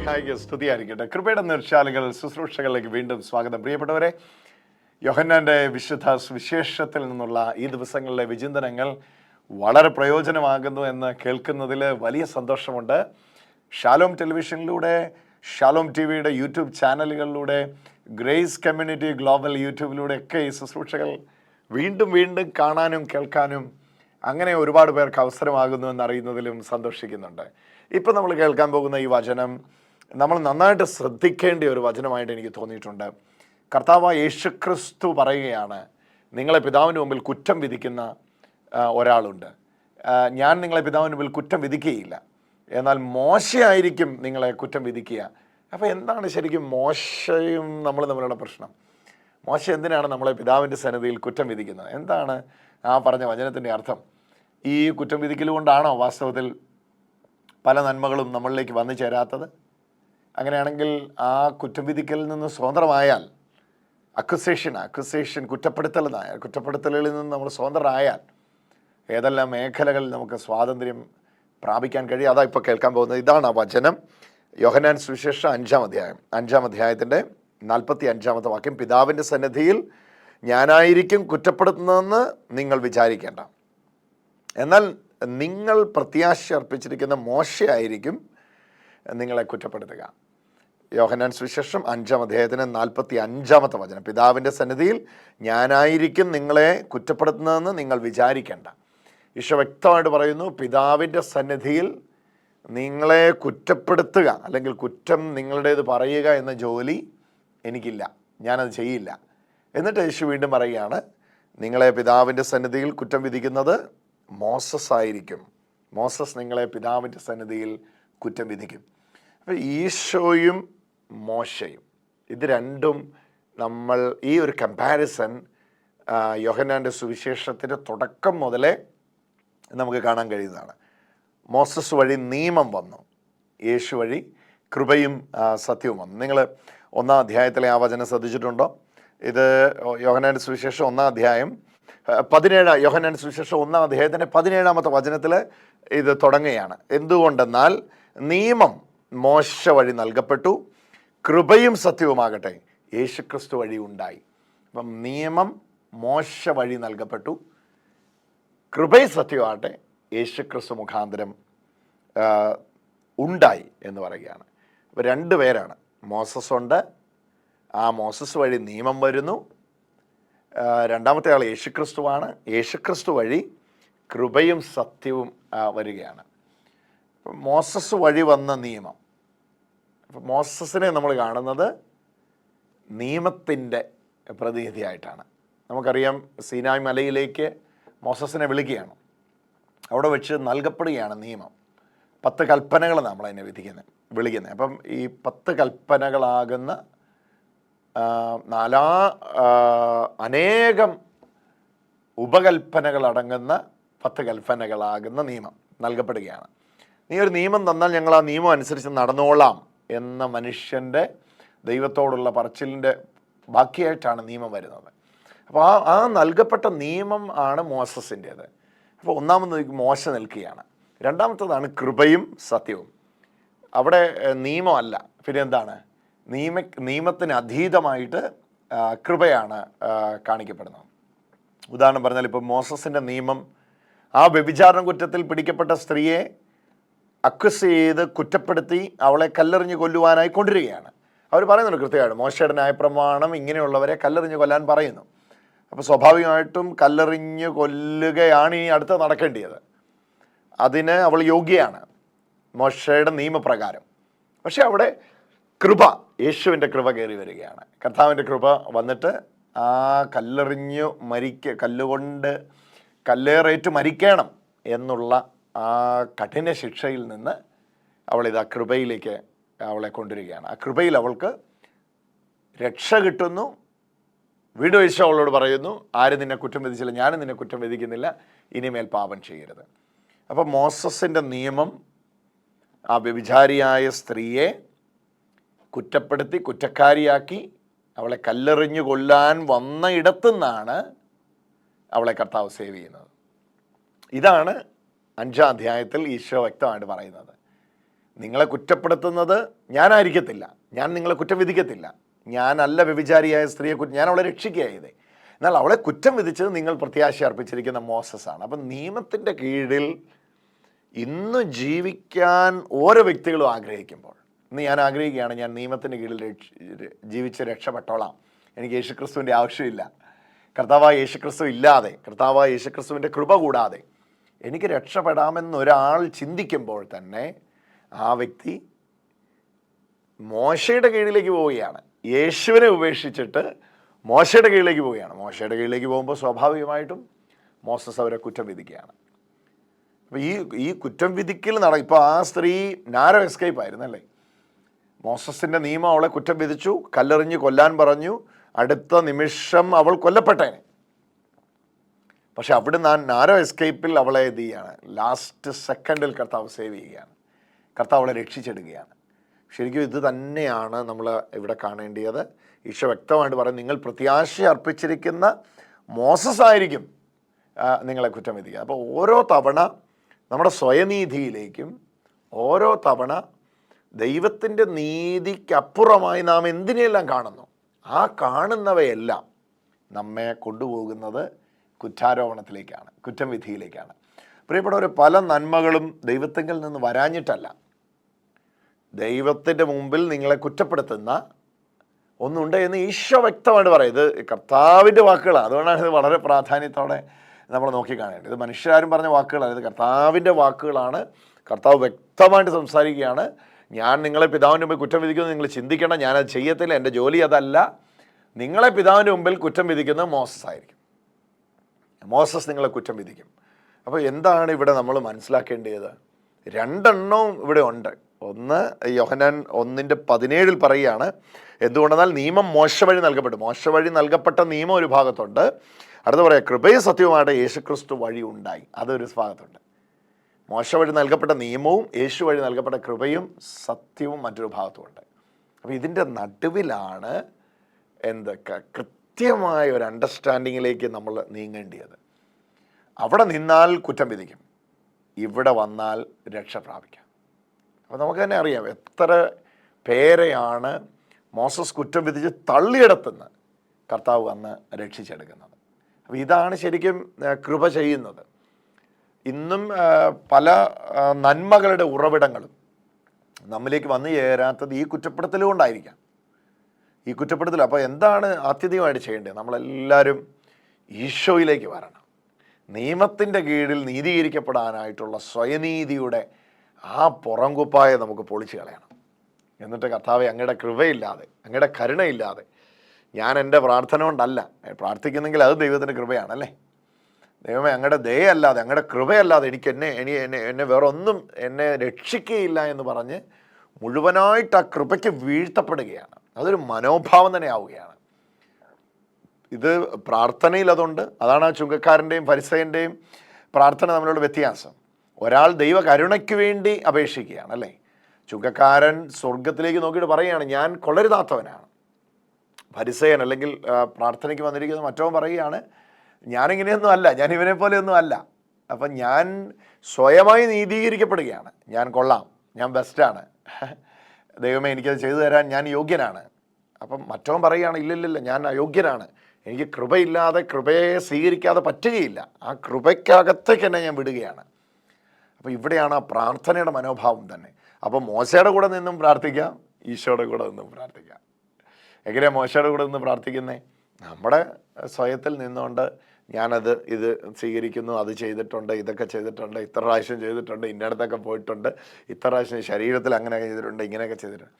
മിശിഹായിക്ക് സ്തുതിയായിരിക്കട്ടെ. കൃപയുടെ നിർശാലുകൾ ശുശ്രൂഷകളിലേക്ക് വീണ്ടും സ്വാഗതം. പ്രിയപ്പെട്ടവരെ, യോഹന്നാൻ്റെ വിശുദ്ധ സുവിശേഷത്തിൽ നിന്നുള്ള ഈ ദിവസങ്ങളിലെ വിചിന്തനങ്ങൾ വളരെ പ്രയോജനമാകുന്നു എന്ന് കേൾക്കുന്നതിൽ വലിയ സന്തോഷമുണ്ട്. ഷാലോം ടെലിവിഷനിലൂടെ, ഷാലോം ടി വിയുടെ യൂട്യൂബ് ചാനലുകളിലൂടെ, ഗ്രേസ് കമ്മ്യൂണിറ്റി ഗ്ലോബൽ യൂട്യൂബിലൂടെ ഒക്കെ ഈ ശുശ്രൂഷകൾ വീണ്ടും വീണ്ടും കാണാനും കേൾക്കാനും അങ്ങനെ ഒരുപാട് പേർക്ക് അവസരമാകുന്നു എന്നറിയുന്നതിലും സന്തോഷിക്കുന്നുണ്ട്. ഇപ്പം നമ്മൾ കേൾക്കാൻ പോകുന്ന ഈ വചനം നമ്മൾ നന്നായിട്ട് ശ്രദ്ധിക്കേണ്ട ഒരു വചനമായിട്ട് എനിക്ക് തോന്നിയിട്ടുണ്ട്. കർത്താവായ യേശുക്രിസ്തു പറയുകയാണ്, നിങ്ങളെ പിതാവിന് മുമ്പിൽ കുറ്റം വിധിക്കുന്ന ഒരാളുണ്ട്. ഞാൻ നിങ്ങളെ പിതാവിന് മുമ്പിൽ കുറ്റം വിധിക്കുകയില്ല, എന്നാൽ മോശയായിരിക്കും നിങ്ങളെ കുറ്റം വിധിക്കുക. അപ്പോൾ എന്താണ് ശരിക്കും മോശയും നമ്മൾ തമ്മിലുള്ള പ്രശ്നം? മോശ എന്തിനാണ് നമ്മളെ പിതാവിൻ്റെ സന്നിധിയിൽ കുറ്റം വിധിക്കുന്നത്? എന്താണ് ആ പറഞ്ഞ വചനത്തിൻ്റെ അർത്ഥം? ഈ കുറ്റം വിധിക്കൽ കൊണ്ടാണോ വാസ്തവത്തിൽ പല നന്മകളും നമ്മളിലേക്ക് വന്നു ചേരാത്തത്? അങ്ങനെയാണെങ്കിൽ ആ കുറ്റം വിധിക്കലിൽ നിന്ന് സ്വതന്ത്രമായാൽ, അക്യുസേഷൻ കുറ്റപ്പെടുത്തലുകളിൽ നിന്ന് നമ്മൾ സ്വതന്ത്രരായാൽ ഏതെല്ലാം മേഖലകളിൽ നമുക്ക് സ്വാതന്ത്ര്യം പ്രാപിക്കാൻ കഴിയും? അതാ ഇപ്പോൾ കേൾക്കാൻ പോകുന്നത്. ഇതാണ് ആ വചനം. യോഹന്നാൻ സുവിശേഷം 5-ാം അധ്യായത്തിൻ്റെ 45-ാമത്തെ വാക്യം. പിതാവിൻ്റെ സന്നിധിയിൽ ഞാനായിരിക്കും കുറ്റപ്പെടുത്തുന്നതെന്ന് നിങ്ങൾ വിചാരിക്കേണ്ട, എന്നാൽ നിങ്ങൾ പ്രത്യാശ അർപ്പിച്ചിരിക്കുന്ന മോശയായിരിക്കും നിങ്ങളെ കുറ്റപ്പെടുത്തുക. യോഹന്നാൻ സുവിശേഷം 5-ാം അധ്യായത്തിന് 45-ാമത്തെ വചനം. പിതാവിൻ്റെ സന്നിധിയിൽ ഞാനായിരിക്കും നിങ്ങളെ കുറ്റപ്പെടുത്തുന്നതെന്ന് നിങ്ങൾ വിചാരിക്കേണ്ട. ഈശോ വ്യക്തമായിട്ട് പറയുന്നു, പിതാവിൻ്റെ സന്നിധിയിൽ നിങ്ങളെ കുറ്റപ്പെടുത്തുക അല്ലെങ്കിൽ കുറ്റം നിങ്ങളുടേത് പറയുക എന്ന ജോലി എനിക്കില്ല, ഞാനത് ചെയ്യില്ല. എന്നിട്ട് യേശു വീണ്ടും പറയുകയാണ്, നിങ്ങളെ പിതാവിൻ്റെ സന്നിധിയിൽ കുറ്റം വിധിക്കുന്നത് മോസസ് ആയിരിക്കും. മോസസ് നിങ്ങളെ പിതാവിൻ്റെ സന്നിധിയിൽ കുറ്റം വിധിക്കും. അപ്പോൾ ഈശോയും മോശയും, ഇത് രണ്ടും നമ്മൾ ഈ ഒരു കമ്പാരിസൺ യോഹന്നാൻ്റെ സുവിശേഷത്തിൻ്റെ തുടക്കം മുതലേ നമുക്ക് കാണാൻ കഴിയുന്നതാണ്. മോസസ് വഴി നിയമം വന്നു, യേശു വഴി കൃപയും സത്യവും വന്നു. നിങ്ങൾ 1-ാം അധ്യായത്തിലെ ആ വചനം ശ്രദ്ധിച്ചിട്ടുണ്ടോ? ഇത് യോഹന്നാൻ്റെ സുവിശേഷം 1-ാം അധ്യായം 17, യോഹന്നാൻ്റെ സുവിശേഷം 1-ാം അധ്യായത്തിൻ്റെ 17-ാമത്തെ വചനത്തിൽ ഇത് തുടങ്ങുകയാണ്. എന്തുകൊണ്ടെന്നാൽ നിയമം മോശ വഴി നൽകപ്പെട്ടു, കൃപയും സത്യവുമാകട്ടെ യേശുക്രിസ്തു വഴി ഉണ്ടായി. അപ്പം നിയമം മോശ വഴി നൽകപ്പെട്ടു, കൃപയും സത്യമാകട്ടെ യേശുക്രിസ്തു മുഖാന്തരം ഉണ്ടായി എന്ന് പറയുകയാണ്. അപ്പോൾ 2 പേരാണ്. മോസസ് ഉണ്ട്, ആ മോസസ് വഴി നിയമം വരുന്നു. രണ്ടാമത്തെ ആൾ യേശുക്രിസ്തുവാണ്, യേശുക്രിസ്തു വഴി കൃപയും സത്യവും വരികയാണ്. മോസസ് വഴി വന്ന നിയമം, മോസസിനെ നമ്മൾ കാണുന്നത് നിയമത്തിൻ്റെ പ്രതിനിധിയായിട്ടാണ്. നമുക്കറിയാം, സീനായ് മലയിലേക്ക് മോസസിനെ വിളിക്കുകയാണ്, അവിടെ വെച്ച് നൽകപ്പെടുകയാണ് നിയമം. 10 കൽപ്പനകൾ നമ്മളതിനെ വിളിക്കുന്നത്. അപ്പം ഈ 10 കൽപ്പനകളാകുന്ന അനേകം ഉപകൽപ്പനകളടങ്ങുന്ന 10 കൽപ്പനകളാകുന്ന നിയമം നൽകപ്പെടുകയാണ്. നീ ഒരു നിയമം തന്നാൽ ഞങ്ങൾ ആ നിയമം അനുസരിച്ച് നടന്നോളാം എന്ന മനുഷ്യൻ്റെ ദൈവത്തോടുള്ള പറച്ചിലിൻ്റെ ബാക്കിയായിട്ടാണ് നിയമം വരുന്നത്. അപ്പോൾ ആ നൽകപ്പെട്ട നിയമം ആണ് മോസസിൻ്റേത്. അപ്പോൾ ഒന്നാമത് മോശ നിൽക്കുകയാണ്. രണ്ടാമത്തതാണ് കൃപയും സത്യവും. അവിടെ നിയമമല്ല, പിന്നെ എന്താണ്? നിയമത്തിന് അതീതമായിട്ട് കൃപയാണ് കാണിക്കപ്പെടുന്നത്. ഉദാഹരണം പറഞ്ഞാൽ, ഇപ്പോൾ മോസസിൻ്റെ നിയമം ആ വ്യഭിചാരണ കുറ്റത്തിൽ പിടിക്കപ്പെട്ട സ്ത്രീയെ അക്വസ് ചെയ്ത് കുറ്റപ്പെടുത്തി അവളെ കല്ലെറിഞ്ഞ് കൊല്ലുവാനായി കൊണ്ടുവരികയാണ്. അവർ പറയുന്നുണ്ട് കൃത്യമായിട്ട്, മോശയുടെ ന്യായപ്രമാണം ഇങ്ങനെയുള്ളവരെ കല്ലെറിഞ്ഞ് കൊല്ലാൻ പറയുന്നു. അപ്പോൾ സ്വാഭാവികമായിട്ടും കല്ലെറിഞ്ഞ് കൊല്ലുകയാണ് ഇനി അടുത്ത് നടക്കേണ്ടത്. അതിന് അവൾ യോഗ്യയാണ് മോശയുടെ നിയമപ്രകാരം. പക്ഷെ അവിടെ കൃപ, യേശുവിൻ്റെ കൃപ കയറി വരികയാണ്. കർത്താവിൻ്റെ കൃപ വന്നിട്ട് ആ കല്ലുകൊണ്ട് കല്ലേറേറ്റ് മരിക്കണം എന്നുള്ള ആ കഠിന ശിക്ഷയിൽ നിന്ന് അവളിത് ആ കൃപയിലേക്ക് അവളെ കൊണ്ടുവരികയാണ്. ആ കൃപയിൽ അവൾക്ക് രക്ഷ കിട്ടുന്നു. വീണ്ടും യേശു അവളോട് പറയുന്നു, ആരും നിന്നെ കുറ്റം വിധിച്ചില്ല, ഞാനും നിന്നെ കുറ്റം വിധിക്കുന്നില്ല, ഇനിമേൽ പാപം ചെയ്യരുത്. അപ്പം മോസസിൻ്റെ നിയമം ആ വ്യഭിചാരിയായ സ്ത്രീയെ കുറ്റപ്പെടുത്തി കുറ്റക്കാരിയാക്കി അവളെ കല്ലെറിഞ്ഞു കൊല്ലാൻ വന്ന ഇടത്തുനിന്നാണ് അവളെ കർത്താവ് സേവ് ചെയ്യുന്നത്. ഇതാണ് 5-ാം അധ്യായത്തിൽ ഈശോ വ്യക്തമായിട്ട് പറയുന്നത്. നിങ്ങളെ കുറ്റപ്പെടുത്തുന്നത് ഞാനായിരിക്കത്തില്ല, ഞാൻ നിങ്ങളെ കുറ്റം വിധിക്കത്തില്ല. ഞാനല്ല വ്യഭിചാരിയായ സ്ത്രീയെ ഞാൻ അവളെ രക്ഷിക്കുകയായത്. എന്നാൽ അവളെ കുറ്റം വിധിച്ചത് നിങ്ങൾ പ്രത്യാശ അർപ്പിച്ചിരിക്കുന്ന മോസസാണ്. അപ്പം നിയമത്തിൻ്റെ കീഴിൽ ഇന്ന് ജീവിക്കാൻ ഓരോ വ്യക്തികളും ആഗ്രഹിക്കുമ്പോൾ, ഇന്ന് ഞാൻ ആഗ്രഹിക്കുകയാണ്, ഞാൻ നിയമത്തിൻ്റെ കീഴിൽ ജീവിച്ച് രക്ഷപ്പെട്ടോളാം, എനിക്ക് യേശുക്രിസ്തുവിൻ്റെ ആവശ്യമില്ല, കർത്താവായ യേശുക്രിസ്തു ഇല്ലാതെ, കർത്താവായ യേശുക്രിസ്തുവിൻ്റെ കൃപ കൂടാതെ എനിക്ക് രക്ഷപ്പെടാമെന്നൊരാൾ ചിന്തിക്കുമ്പോൾ തന്നെ ആ വ്യക്തി മോശയുടെ കീഴിലേക്ക് പോവുകയാണ്. യേശുവിനെ ഉപേക്ഷിച്ചിട്ട് മോശയുടെ കീഴിലേക്ക് പോവുകയാണ്. മോശയുടെ കീഴിലേക്ക് പോകുമ്പോൾ സ്വാഭാവികമായിട്ടും മോസസ് അവരെ കുറ്റം വിധിക്കുകയാണ്. അപ്പോൾ ഈ കുറ്റം വിധിക്കൽ ഇപ്പോൾ ആ സ്ത്രീ നാരോ എസ്കേപ്പ് ആയിരുന്നല്ലേ. മോസസിൻ്റെ നിയമം അവളെ കുറ്റം വിധിച്ചു, കല്ലെറിഞ്ഞ് കൊല്ലാൻ പറഞ്ഞു, അടുത്ത നിമിഷം അവൾ കൊല്ലപ്പെട്ടേനെ. പക്ഷെ അവിടെ നാരോ എസ്കേപ്പിൽ അവളെ എന്ത് ചെയ്യുകയാണ്, ലാസ്റ്റ് സെക്കൻഡിൽ കർത്താവ് സേവ് ചെയ്യുകയാണ്, കർത്താവ് അവളെ രക്ഷിച്ചെടുക്കുകയാണ്. ശരിക്കും ഇത് തന്നെയാണ് നമ്മൾ ഇവിടെ കാണേണ്ടത്. ഈശോ വ്യക്തമായിട്ട് പറയും, നിങ്ങൾ പ്രത്യാശ അർപ്പിച്ചിരിക്കുന്ന മോസസ് ആയിരിക്കും നിങ്ങളെ കുറ്റം വിധിക്കുക. അപ്പോൾ ഓരോ തവണ നമ്മുടെ സ്വയനീതിയിലേക്കും, ഓരോ തവണ ദൈവത്തിൻ്റെ നീതിക്കപ്പുറമായി നാം എന്തിനെല്ലാം കാണുന്നു, ആ കാണുന്നവയെല്ലാം നമ്മെ കൊണ്ടുപോകുന്നത് കുറ്റാരോപണത്തിലേക്കാണ്, കുറ്റം വിധിയിലേക്കാണ്. പ്രിയപ്പെട്ടവരെ, പല നന്മകളും ദൈവത്തിങ്കിൽ നിന്ന് വരാഞ്ഞിട്ടല്ല, ദൈവത്തിൻ്റെ മുമ്പിൽ നിങ്ങളെ കുറ്റപ്പെടുത്തുന്ന ഒന്നുണ്ട് എന്ന് ഈശോ വ്യക്തമായിട്ട് പറയും. ഇത് കർത്താവിൻ്റെ വാക്കുകളാണ്, അതുകൊണ്ടാണ് ഇത് വളരെ പ്രാധാന്യത്തോടെ നമ്മൾ നോക്കിക്കാണേണ്ടത്. ഇത് മനുഷ്യരാരും പറഞ്ഞ വാക്കുകളാണ്, ഇത് കർത്താവിൻ്റെ വാക്കുകളാണ്. കർത്താവ് വ്യക്തമായിട്ട് സംസാരിക്കുകയാണ്. ഞാൻ നിങ്ങളെ പിതാവിൻ്റെ മുമ്പിൽ കുറ്റം വിധിക്കുന്നത് നിങ്ങൾ ചിന്തിക്കണം, ഞാനത് ചെയ്യത്തില്ല, എൻ്റെ ജോലി അതല്ല. നിങ്ങളെ പിതാവിൻ്റെ മുമ്പിൽ കുറ്റം വിധിക്കുന്നത് മോസസ് ആയിരിക്കും, മോസസ് നിങ്ങളെ കുറ്റം വിധിക്കും. അപ്പോൾ എന്താണ് ഇവിടെ നമ്മൾ മനസ്സിലാക്കേണ്ടത്? രണ്ടെണ്ണവും ഇവിടെ ഉണ്ട്. ഒന്ന് യോഹന്നാൻ 1:17 പറയുകയാണ്, എന്തുകൊണ്ടെന്നാൽ നിയമം മോശ വഴി നൽകപ്പെട്ടു. മോശ വഴി നൽകപ്പെട്ട നിയമം ഒരു ഭാഗത്തുണ്ട്, അടുത്ത് പറയാം കൃപയും സത്യവുമായിട്ട് യേശുക്രിസ്തു വഴി ഉണ്ടായി, അതൊരു ഭാഗത്തുണ്ട്. മോശ വഴി നൽകപ്പെട്ട നിയമവും യേശു വഴി നൽകപ്പെട്ട കൃപയും സത്യവും മറ്റൊരു ഭാഗത്തുമുണ്ട്. അപ്പോൾ ഇതിൻ്റെ നടുവിലാണ് കൃത്യമായ ഒരു അണ്ടർസ്റ്റാൻഡിങ്ങിലേക്ക് നമ്മൾ നീങ്ങേണ്ടത്. അവിടെ നിന്നാൽ കുറ്റം വിധിക്കും, ഇവിടെ വന്നാൽ രക്ഷ പ്രാപിക്കാം. അപ്പോൾ നമുക്ക് തന്നെ അറിയാം എത്ര പേരെയാണ് മോസസ് കുറ്റം വിധിച്ച് തള്ളിയിടത്തുന്ന കർത്താവ് വന്ന് രക്ഷിച്ചെടുക്കുന്നത്. അപ്പോൾ ഇതാണ് ശരിക്കും കൃപ ചെയ്യുന്നത്. ഇന്നും പല നന്മകളുടെ ഉറവിടങ്ങളും നമ്മിലേക്ക് വന്നു ചേരാത്തത് ഈ കുറ്റപ്പെടുത്തൽ കൊണ്ടായിരിക്കാം. ഈ കുറ്റപ്പെടുത്തൽ അപ്പോൾ എന്താണ് ആത്യന്തികമായിട്ട് ചെയ്യേണ്ടത്? നമ്മളെല്ലാവരും ഈശോയിലേക്ക് വരണം. നിയമത്തിൻ്റെ കീഴിൽ നീതീകരിക്കപ്പെടാനായിട്ടുള്ള സ്വയനീതിയുടെ ആ പുറംകുപ്പായെ നമുക്ക് പൊളിച്ചു കളയണം. എന്നിട്ട് കർത്താവെ, അങ്ങയുടെ കൃപയില്ലാതെ, അങ്ങയുടെ കരുണയില്ലാതെ ഞാൻ എൻ്റെ പ്രാർത്ഥന കൊണ്ടല്ല പ്രാർത്ഥിക്കുന്നെങ്കിൽ അത് ദൈവത്തിൻ്റെ കൃപയാണല്ലേ. ദൈവമേ, അങ്ങയുടെ ദയയല്ലാതെ, അങ്ങയുടെ കൃപയല്ലാതെ എനിക്ക് എന്നെ വേറെ ഒന്നും എന്നെ രക്ഷിക്കുകയില്ല എന്ന് പറഞ്ഞ് മുഴുവനായിട്ട് ആ കൃപയ്ക്ക് വീഴ്ത്തപ്പെടുകയാണ്. അതൊരു മനോഭാവം തന്നെ ആവുകയാണ്. ഇത് പ്രാർത്ഥനയിൽ അതുണ്ട്. അതാണ് ആ ചുങ്കക്കാരൻ്റെയും ഫരിസയൻ്റെയും പ്രാർത്ഥന തമ്മിലുള്ള വ്യത്യാസം. ഒരാൾ ദൈവ കരുണയ്ക്ക് വേണ്ടി അപേക്ഷിക്കുകയാണ് അല്ലേ. ചുങ്കക്കാരൻ സ്വർഗത്തിലേക്ക് നോക്കിയിട്ട് പറയുകയാണ്, ഞാൻ കൊള്ളരുതാത്തവനാണ്. ഫരിസയൻ അല്ലെങ്കിൽ പ്രാർത്ഥനയ്ക്ക് വന്നിരിക്കുന്നത് മറ്റവൻ പറയുകയാണ്, ഞാനിങ്ങനെയൊന്നും അല്ല, ഞാൻ ഇവനെ പോലെയൊന്നും അല്ല. അപ്പം ഞാൻ സ്വയമായി നീതീകരിക്കപ്പെടുകയാണ്, ഞാൻ കൊള്ളാം, ഞാൻ ബെസ്റ്റാണ്, ദൈവമേ എനിക്കത് ചെയ്തു തരാൻ ഞാൻ യോഗ്യനാണ്. അപ്പം മറ്റവൻ പറയുകയാണ്, ഇല്ലില്ല, ഞാൻ അയോഗ്യനാണ്, എനിക്ക് കൃപയില്ലാതെ, കൃപയെ സ്വീകരിക്കാതെ പറ്റുകയില്ല, ആ കൃപയ്ക്കകത്തേക്ക് തന്നെ ഞാൻ വിടുകയാണ്. അപ്പോൾ ഇവിടെയാണ് ആ പ്രാർത്ഥനയുടെ മനോഭാവം തന്നെ. അപ്പോൾ മോശയുടെ കൂടെ നിന്നും പ്രാർത്ഥിക്കാം, ഈശോയുടെ കൂടെ നിന്നും പ്രാർത്ഥിക്കാം. എങ്ങനെയാണ് മോശയുടെ കൂടെ നിന്ന് പ്രാർത്ഥിക്കുന്നത്? നമ്മുടെ സ്വയത്തിൽ നിന്നുകൊണ്ട് ഇത് സ്വീകരിക്കുന്നു, അത് ചെയ്തിട്ടുണ്ട്, ഇതൊക്കെ ചെയ്തിട്ടുണ്ട്, ഇത്ര പ്രാവശ്യം ചെയ്തിട്ടുണ്ട്, ഇന്നടത്തൊക്കെ പോയിട്ടുണ്ട്, ഇത്ര പ്രാവശ്യം ശരീരത്തിൽ അങ്ങനെയൊക്കെ ചെയ്തിട്ടുണ്ട്, ഇങ്ങനെയൊക്കെ ചെയ്തിട്ടുണ്ട്.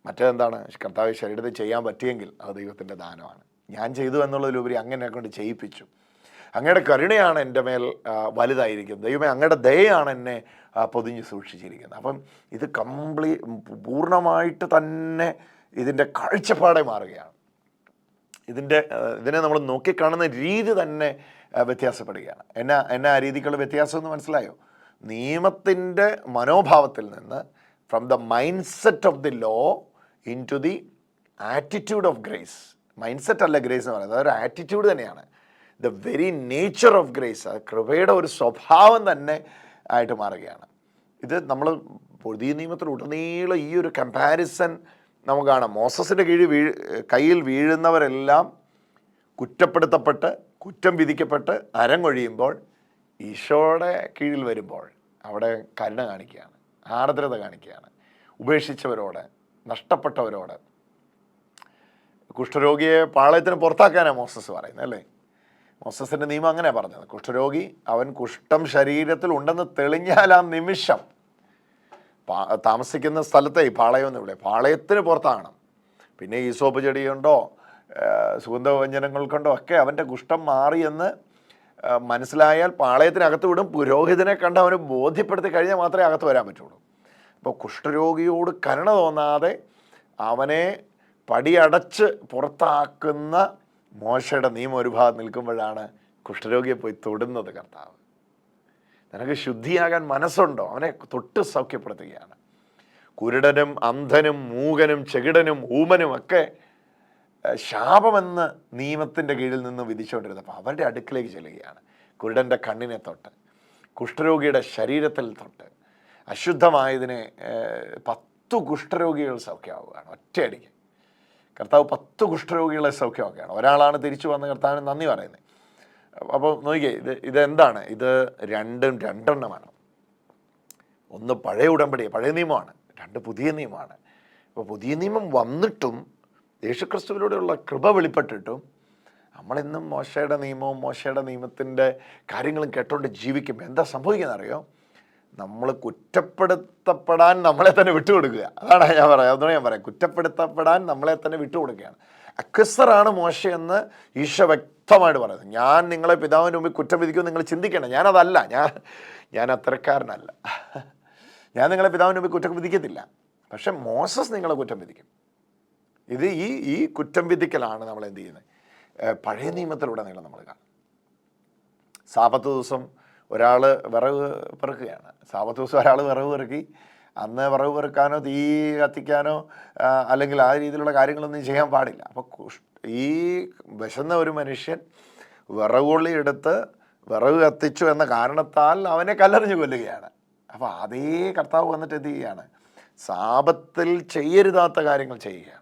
മറ്റേതെന്താണ്? കർത്താവ് ശരീരത്തിൽ ചെയ്യാൻ പറ്റിയെങ്കിൽ അത് ദൈവത്തിൻ്റെ ദാനമാണ്. ഞാൻ ചെയ്തു എന്നുള്ളതിലുപരി അങ്ങനെ കൊണ്ട് ചെയ്യിപ്പിച്ചു. അങ്ങയുടെ കരുണയാണ് എൻ്റെ മേൽ വലുതായിരിക്കുന്നത്. ദൈവമേ, അങ്ങയുടെ ദയയാണ് എന്നെ പൊതിഞ്ഞ് സൂക്ഷിച്ചിരിക്കുന്നത്. അപ്പം ഇത് പൂർണ്ണമായിട്ട് തന്നെ ഇതിൻ്റെ കാഴ്ചപ്പാടെ മാറുകയാണ്. ഇതിനെ നമ്മൾ നോക്കിക്കാണുന്ന രീതി തന്നെ വ്യത്യാസപ്പെടുകയാണ്. എന്നാ രീതിക്കുള്ള വ്യത്യാസം എന്ന് മനസ്സിലായോ? നിയമത്തിൻ്റെ മനോഭാവത്തിൽ നിന്ന് from the mind set of the law into the attitude of grace. Mind set അല്ല ഗ്രേസ് എന്ന് പറയുന്നത്, അതൊരു ആറ്റിറ്റ്യൂഡ് തന്നെയാണ്. The very nature of grace, അത് കൃപയുടെ ഒരു സ്വഭാവം തന്നെ ആയിട്ട് മാറുകയാണ്. ഇത് നമ്മൾ പുതിയ നിയമത്തിലുടനീളം ഈ ഒരു കമ്പാരിസൺ നമുക്ക് കാണാം. മോസസിൻ്റെ കയ്യിൽ വീഴുന്നവരെല്ലാം കുറ്റപ്പെടുത്തപ്പെട്ട് കുറ്റം വിധിക്കപ്പെട്ട് അരങ്ങൊഴിയുമ്പോൾ ഈശോയുടെ കീഴിൽ വരുമ്പോൾ അവിടെ കരുണ കാണിക്കുകയാണ്, ആർദ്രത കാണിക്കുകയാണ്. ഉപേക്ഷിച്ചവരോട്, നഷ്ടപ്പെട്ടവരോട്. കുഷ്ഠരോഗിയെ പാളയത്തിന് പുറത്താക്കാനാണ് മോസസ് പറയുന്നത് അല്ലേ? മോസസിൻ്റെ നിയമം അങ്ങനെയാണ് പറഞ്ഞത്. കുഷ്ഠരോഗി അവൻ കുഷ്ഠം ശരീരത്തിൽ ഉണ്ടെന്ന് തെളിഞ്ഞാൽ ആ നിമിഷം താമസിക്കുന്ന സ്ഥലത്തെ പാളയം ഇവിടെ പാളയത്തിന് പുറത്താണ്. പിന്നെ ഈസോപ്പ് ചെടിയുണ്ടോ സുഗന്ധവ്യഞ്ജനങ്ങൾക്കുണ്ടോ ഒക്കെ അവൻ്റെ കുഷ്ഠം മാറിയെന്ന് മനസ്സിലായാൽ പാളയത്തിനകത്ത് വിടും. പുരോഹിതനെ കണ്ട് അവന് ബോധ്യപ്പെടുത്തി കഴിഞ്ഞാൽ മാത്രമേ അകത്ത് വരാൻ പറ്റുള്ളൂ. അപ്പോൾ കുഷ്ഠരോഗിയോട് കരുണ തോന്നാതെ അവനെ പടിയടച്ച് പുറത്താക്കുന്ന മോശയുടെ നിയമം ഒരു ഭാഗത്ത് നിൽക്കുമ്പോഴാണ് കുഷ്ഠരോഗിയെ പോയി തൊടുന്നത് കർത്താവ്. നിനക്ക് ശുദ്ധിയാകാൻ മനസ്സുണ്ടോ? അവനെ തൊട്ട് സൗഖ്യപ്പെടുത്തുകയാണ്. കുരുടനും അന്ധനും മൂകനും ചെകിടനും ഊമനും ഒക്കെ ശാപമെന്ന് നിയമത്തിൻ്റെ കീഴിൽ നിന്ന് വിധിച്ചുകൊണ്ടിരുന്നത്. അപ്പോൾ അവരുടെ അടുക്കിലേക്ക് ചെല്ലുകയാണ്. കുരുടൻ്റെ കണ്ണിനെ തൊട്ട്, കുഷ്ഠരോഗിയുടെ ശരീരത്തിൽ തൊട്ട്, അശുദ്ധമായതിനെ 10 കുഷ്ഠരോഗികൾ സൗഖ്യമാവുകയാണ് ഒറ്റയടിക്ക്. കർത്താവ് 10 കുഷ്ഠരോഗികളെ സൗഖ്യമാക്കുകയാണ്. ഒരാളാണ് തിരിച്ചു വന്ന് കർത്താവിന് നന്ദി പറയുന്നത്. അപ്പോൾ നോക്കിയേ, ഇതെന്താണ്? ഇത് രണ്ടെണ്ണമാണ്. ഒന്ന് പഴയ ഉടമ്പടി, പഴയ നിയമമാണ്. 2 പുതിയ നിയമമാണ്. അപ്പോൾ പുതിയ നിയമം വന്നിട്ടും യേശുക്രിസ്തുവിലൂടെയുള്ള കൃപ വെളിപ്പെട്ടിട്ടും നമ്മളിന്നും മോശയുടെ നിയമവും മോശയുടെ നിയമത്തിൻ്റെ കാര്യങ്ങളും കേട്ടുകൊണ്ട് ജീവിക്കുമ്പോൾ എന്താ സംഭവിക്കുന്നത് അറിയോ? നമ്മൾ കുറ്റപ്പെടുത്തപ്പെടാൻ നമ്മളെ തന്നെ വിട്ടുകൊടുക്കുക. അതാണ് ഞാൻ പറയാം. അതുകൊണ്ട് ഞാൻ പറയാം, കുറ്റപ്പെടുത്തപ്പെടാൻ നമ്മളെ തന്നെ വിട്ടുകൊടുക്കുകയാണ്. അക്വസറാണ് മോശയെന്ന് ഈശോ വ്യക്തമായിട്ട് പറയുന്നത്. ഞാൻ നിങ്ങളെ പിതാവിന് മുമ്പിൽ കുറ്റം വിധിക്കുമെന്ന് നിങ്ങൾ ചിന്തിക്കണം. ഞാനതല്ല, ഞാൻ അത്തരക്കാരനല്ല. ഞാൻ നിങ്ങളെ പിതാവിന് മുമ്പിൽ കുറ്റം വിധിക്കത്തില്ല. പക്ഷെ മോസസ് നിങ്ങളെ കുറ്റം വിധിക്കും. ഇത് ഈ കുറ്റം വിധിക്കലാണ് നമ്മൾ എന്ത് ചെയ്യുന്നത്? പഴയ നിയമത്തിലുടനീളം നമ്മൾ കാണും. സാബത്ത് ദിവസം ഒരാൾ വിറക് പെറുക്കുകയാണ്. സാബത്ത് ദിവസം ഒരാൾ വിറക് പെറുക്കി. അന്ന് വിറക് പെറുക്കാനോ തീ കത്തിക്കാനോ അല്ലെങ്കിൽ ആ രീതിയിലുള്ള കാര്യങ്ങളൊന്നും ചെയ്യാൻ പാടില്ല. അപ്പോൾ ഈ വിശന്ന ഒരു മനുഷ്യൻ വിറകുള്ളി എടുത്ത് വിറക് കത്തിച്ചു എന്ന കാരണത്താൽ അവനെ കല്ലെറിഞ്ഞ് കൊല്ലുകയാണ്. അപ്പോൾ അതേ കർത്താവ് വന്നിട്ട് എന്ത് ചെയ്യുകയാണ്? സാബത്തിൽ ചെയ്യരുതാത്ത കാര്യങ്ങൾ ചെയ്യുകയാണ്.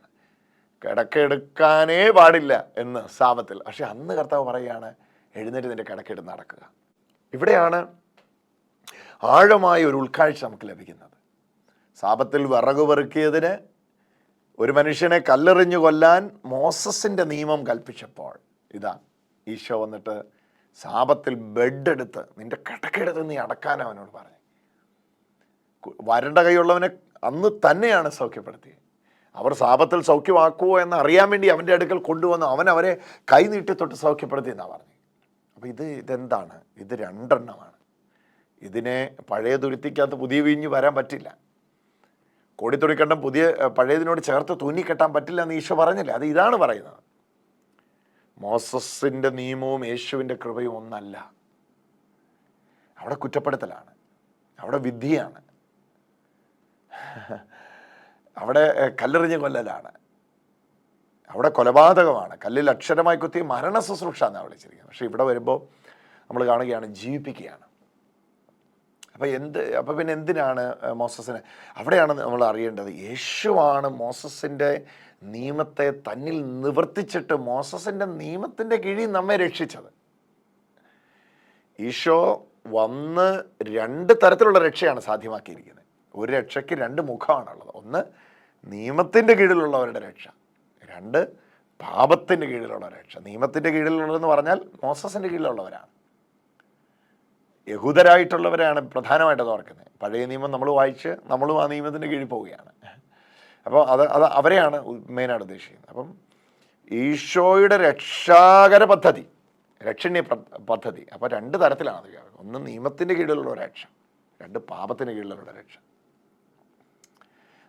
കിടക്കെടുക്കാനേ പാടില്ല എന്ന് സാബത്തിൽ. പക്ഷെ അന്ന് കർത്താവ് പറയുകയാണ്, എഴുന്നേറ്റ് നിന്റെ കിടക്കെടുത്ത് നടക്കുക. ഇവിടെയാണ് ആഴമായ ഒരു ഉൾക്കാഴ്ച നമുക്ക് ലഭിക്കുന്നത്. സാബത്തിൽ വിറക് പെറുക്കിയതിന് ഒരു മനുഷ്യനെ കല്ലെറിഞ്ഞു കൊല്ലാൻ മോസസിൻ്റെ നിയമം കൽപ്പിച്ചപ്പോൾ ഇതാ ഈശോ വന്നിട്ട് സാബത്തിൽ ബെഡ് എടുത്ത് നിന്റെ കിടക്കെടുത്ത് നീ അടക്കാൻ അവനോട് പറഞ്ഞു. വരണ്ട കൈയുള്ളവനെ അന്ന് തന്നെയാണ് സൗഖ്യപ്പെടുത്തിയത്. അവർ സാബത്തിൽ സൗഖ്യമാക്കുമോ എന്ന് അറിയാൻ വേണ്ടി അവൻ്റെ അടുക്കൽ കൊണ്ടുവന്ന് അവരെ കൈ നീട്ടി തൊട്ട് സൗഖ്യപ്പെടുത്തി എന്നാണ് പറഞ്ഞത്. അപ്പോൾ ഇതെന്താണ്? ഇത് 2 എണ്ണമാണ്. ഇതിനെ പഴയ തുരുത്തിക്കകത്ത് പുതിയ വീഞ്ഞ് വരാൻ പറ്റില്ല. കോടിത്തുണിക്കണ്ടം പഴയതിനോട് ചേർത്ത് തുന്നിക്കെട്ടാൻ പറ്റില്ല എന്ന് ഈശോ പറഞ്ഞില്ല. അത് ഇതാണ് പറയുന്നത്. മോസസിൻ്റെ നിയമവും യേശുവിൻ്റെ കൃപയും ഒന്നല്ല. അവിടെ കുറ്റപ്പെടുത്തലാണ്, അവിടെ വിധിയാണ്, അവിടെ കല്ലെറിഞ്ഞ് കൊല്ലലാണ്, അവിടെ കൊലപാതകമാണ്. കല്ലിൽ അക്ഷരമായി കുത്തി മരണ ശുശ്രൂഷ എന്നാണ് വിളിച്ചിരിക്കുന്നത്. പക്ഷെ ഇവിടെ വരുമ്പോൾ നമ്മൾ കാണുകയാണ് ജീവിപ്പിക്കുകയാണ്. അപ്പോൾ പിന്നെ എന്തിനാണ് മോസസിനെ? അവിടെയാണ് നമ്മൾ അറിയേണ്ടത്. യേശുവാണ് മോസസിൻ്റെ നിയമത്തെ തന്നിൽ നിവർത്തിച്ചിട്ട് മോസസിൻ്റെ നിയമത്തിൻ്റെ കീഴിൽ നമ്മെ രക്ഷിച്ചത്. ഈശോ വന്ന് 2 തരത്തിലുള്ള രക്ഷയാണ് സാധ്യമാക്കിയിരിക്കുന്നത്. ഒരു രക്ഷയ്ക്ക് 2 മുഖമാണുള്ളത്. ഒന്ന് നിയമത്തിൻ്റെ കീഴിലുള്ളവരുടെ രക്ഷ, 2 പാപത്തിൻ്റെ കീഴിലുള്ള രക്ഷ. നിയമത്തിൻ്റെ കീഴിലുള്ളതെന്ന് പറഞ്ഞാൽ മോസസിൻ്റെ കീഴിലുള്ളവരാണ്, യഹൂദരായിട്ടുള്ളവരാണ് പ്രധാനമായിട്ട് ഓർക്കുന്നത്. പഴയ നിയമം നമ്മൾ വായിച്ച് നമ്മളും ആ നിയമത്തിൻ്റെ കീഴിൽ പോവുകയാണ്. അപ്പോൾ അത് അവരെയാണ് മെയിനായിട്ട് ഉദ്ദേശിക്കുന്നത്. അപ്പം ഈശോയുടെ രക്ഷാകര പദ്ധതി, രക്ഷണീയ പദ്ധതി അപ്പോൾ 2 തരത്തിലാണ് അത്. ഒന്ന് നിയമത്തിൻ്റെ കീഴിലുള്ള രക്ഷ, 2 പാപത്തിൻ്റെ കീഴിലുള്ള രക്ഷ.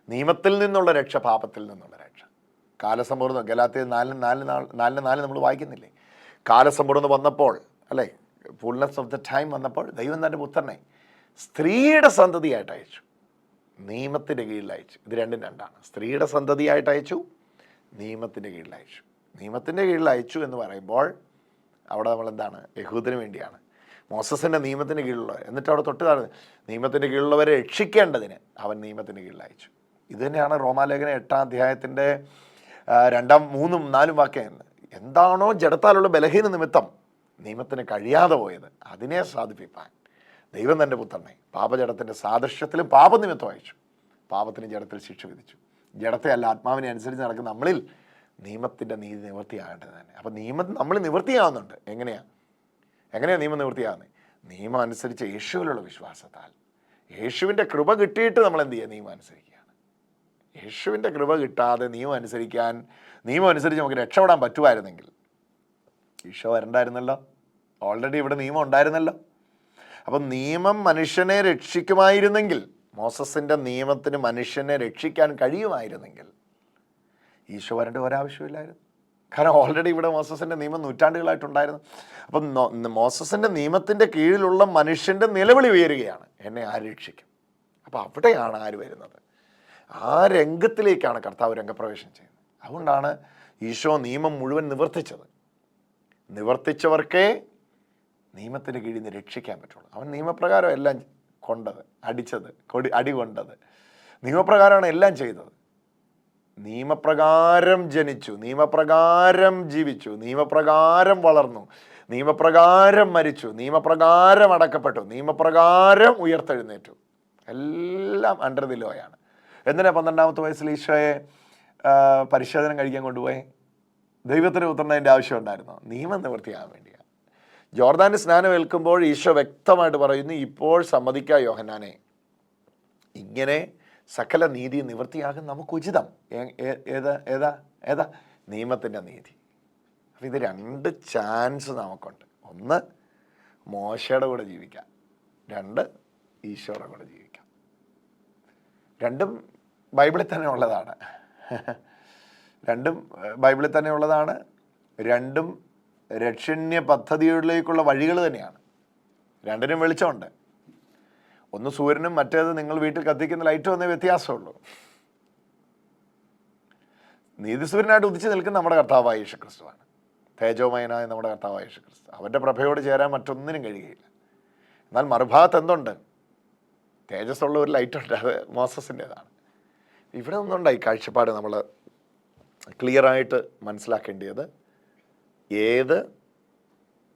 നിയമത്തിൽ നിന്നുള്ള രക്ഷ, പാപത്തിൽ നിന്നുള്ള രക്ഷ. കാലസമ്പൂർണ്ണം ഗലാത്യർ 4:4 നമ്മൾ വായിക്കുന്നില്ലേ? കാലസമ്പൂർണ്ണം വന്നപ്പോൾ അല്ലേ, ഫുൾനെസ് ഓഫ് ദ ടൈം വന്നപ്പോൾ ദൈവം തൻ്റെ പുത്രനെ സ്ത്രീയുടെ സന്തതിയായിട്ട് അയച്ചു, നിയമത്തിൻ്റെ കീഴിൽ അയച്ചു. ഇത് 2 സ്ത്രീയുടെ സന്തതിയായിട്ട് അയച്ചു, നിയമത്തിൻ്റെ കീഴിൽ അയച്ചു. നിയമത്തിൻ്റെ കീഴിൽ അയച്ചു എന്ന് പറയുമ്പോൾ അവിടെ നമ്മൾ എന്താണ്? യഹൂദന് വേണ്ടിയാണ്. മോസസിൻ്റെ നിയമത്തിന് കീഴിലുള്ളവർ. എന്നിട്ട് അവിടെ തൊട്ട് താഴെ നിയമത്തിൻ്റെ കീഴിലുള്ളവരെ രക്ഷിക്കേണ്ടതിന് അവൻ നിയമത്തിന് കീഴിൽ അയച്ചു. ഇത് തന്നെയാണ് റോമാലേഖനം 8-ാം അധ്യായത്തിൻ്റെ 2, 3, 4 വാക്യം. എന്താണോ ജഡത്താലുള്ള ബലഹീന നിമിത്തം നിയമത്തിന് കഴിയാതെ പോയത് അതിനെ സാധിപ്പിക്കാൻ ദൈവം തൻ്റെ പുത്രനെ പാപജഡത്തിൻ്റെ സാദൃശ്യത്തിലും പാപനിമിത്തം അയച്ചു. പാപത്തിന് ജഡത്തിൽ ശിക്ഷ വിധിച്ചു. ജഡത്തെ അല്ല ആത്മാവിനെ അനുസരിച്ച് നടക്കുന്ന നമ്മളിൽ നിയമത്തിൻ്റെ നീതി നിവൃത്തിയാകേണ്ടത് തന്നെ. അപ്പം നിയമം നമ്മൾ നിവൃത്തിയാകുന്നുണ്ട്. എങ്ങനെയാണ് നിയമം നിവൃത്തിയാകുന്നത്? നിയമം അനുസരിച്ച് യേശുവിലുള്ള വിശ്വാസത്താൽ. യേശുവിൻ്റെ കൃപ കിട്ടിയിട്ട് നമ്മൾ എന്ത് ചെയ്യുക? നിയമം അനുസരിക്കുകയാണ്. യേശുവിൻ്റെ കൃപ കിട്ടാതെ നിയമം അനുസരിച്ച് നമുക്ക് രക്ഷപ്പെടാൻ പറ്റുമായിരുന്നെങ്കിൽ ഈശോ വരണ്ടായിരുന്നല്ലോ. ഓൾറെഡി ഇവിടെ നിയമം ഉണ്ടായിരുന്നല്ലോ. അപ്പം നിയമം മനുഷ്യനെ രക്ഷിക്കുമായിരുന്നെങ്കിൽ, മോസസിൻ്റെ നിയമത്തിന് മനുഷ്യനെ രക്ഷിക്കാൻ കഴിയുമായിരുന്നെങ്കിൽ ഈശോ വരേണ്ട ഒരാവശ്യമില്ലായിരുന്നു. കാരണം ഓൾറെഡി ഇവിടെ മോസസിൻ്റെ നിയമം നൂറ്റാണ്ടുകളായിട്ടുണ്ടായിരുന്നു. അപ്പം മോസസിൻ്റെ നിയമത്തിൻ്റെ കീഴിലുള്ള മനുഷ്യൻ്റെ നിലവിളി ഉയരുകയാണ്, എന്നെ ആര് രക്ഷിക്കും? അപ്പോൾ അവിടെയാണ് ആര് വരുന്നത്? ആ രംഗത്തിലേക്കാണ് കർത്താവ് രംഗപ്രവേശനം ചെയ്യുന്നത്. അതുകൊണ്ടാണ് ഈശോ നിയമം മുഴുവൻ നിവർത്തിച്ചവർക്കേ നിയമത്തിന് കീഴിൽ നിന്ന് രക്ഷിക്കാൻ പറ്റുള്ളൂ. അവൻ നിയമപ്രകാരം എല്ലാം കൊണ്ടത്, അടി കൊണ്ടത് നിയമപ്രകാരമാണ് എല്ലാം ചെയ്തത്. നിയമപ്രകാരം ജനിച്ചു, നിയമപ്രകാരം ജീവിച്ചു, നിയമപ്രകാരം വളർന്നു, നിയമപ്രകാരം മരിച്ചു, നിയമപ്രകാരം അടക്കപ്പെട്ടു, നിയമപ്രകാരം ഉയർത്തെഴുന്നേറ്റു. എല്ലാം അണ്ടർ ദി ലോയാണ്. എന്തിനാ 12-ാമത്തെ വയസ്സിൽ ഈശോയെ പരിശോധന കഴിക്കാൻ കൊണ്ടുപോയി? ദൈവത്തിന് പുത്രൻ്റെ ആവശ്യം ഉണ്ടായിരുന്നു? നിയമം നിവൃത്തിയാകാൻ വേണ്ടിയാണ്. ജോർദാൻ്റെ സ്നാനം ഏൽക്കുമ്പോൾ ഈശോ വ്യക്തമായിട്ട് പറയുന്നു, ഇപ്പോൾ സമ്മതിക്കുക യോഹന്നാനെ, ഇങ്ങനെ സകല നീതി നിവൃത്തിയാകും നമുക്ക് ഉചിതം. ഏതാ നിയമത്തിൻ്റെ നീതി. അപ്പം ഇത് 2 ചാൻസ് നമുക്കുണ്ട്. ഒന്ന് മോശയുടെ കൂടെ ജീവിക്കാം, 2 ഈശോയുടെ കൂടെ ജീവിക്കാം. രണ്ടും ബൈബിളിൽ തന്നെ ഉള്ളതാണ്. രണ്ടും രക്ഷണ്യ പദ്ധതികളിലേക്കുള്ള വഴികൾ തന്നെയാണ്. 2നും വെളിച്ചമുണ്ട്. ഒന്ന് സൂര്യനും മറ്റേത് നിങ്ങൾ വീട്ടിൽ കത്തിക്കുന്ന ലൈറ്റും എന്നേ വ്യത്യാസമുള്ളൂ. നീതിസൂര്യനായിട്ട് ഉദിച്ച് നിൽക്കുന്ന നമ്മുടെ കർത്താവായ യേശു ക്രിസ്തുവാണ്. തേജോമയനായ നമ്മുടെ കർത്താവായ യേശു ക്രിസ്തു. അവൻ്റെ പ്രഭയോട് ചേരാൻ മറ്റൊന്നിനും കഴിയുകയില്ല. എന്നാൽ മറുഭാഗത്ത് എന്തുണ്ട്? തേജസ്സുള്ള ഒരു ലൈറ്റുണ്ട്, അത് മോസസിൻ്റെതാണ്. ഇവിടെ ഒന്നുണ്ടായി കാഴ്ചപ്പാട് നമ്മൾ ക്ലിയറായിട്ട് മനസ്സിലാക്കേണ്ടത്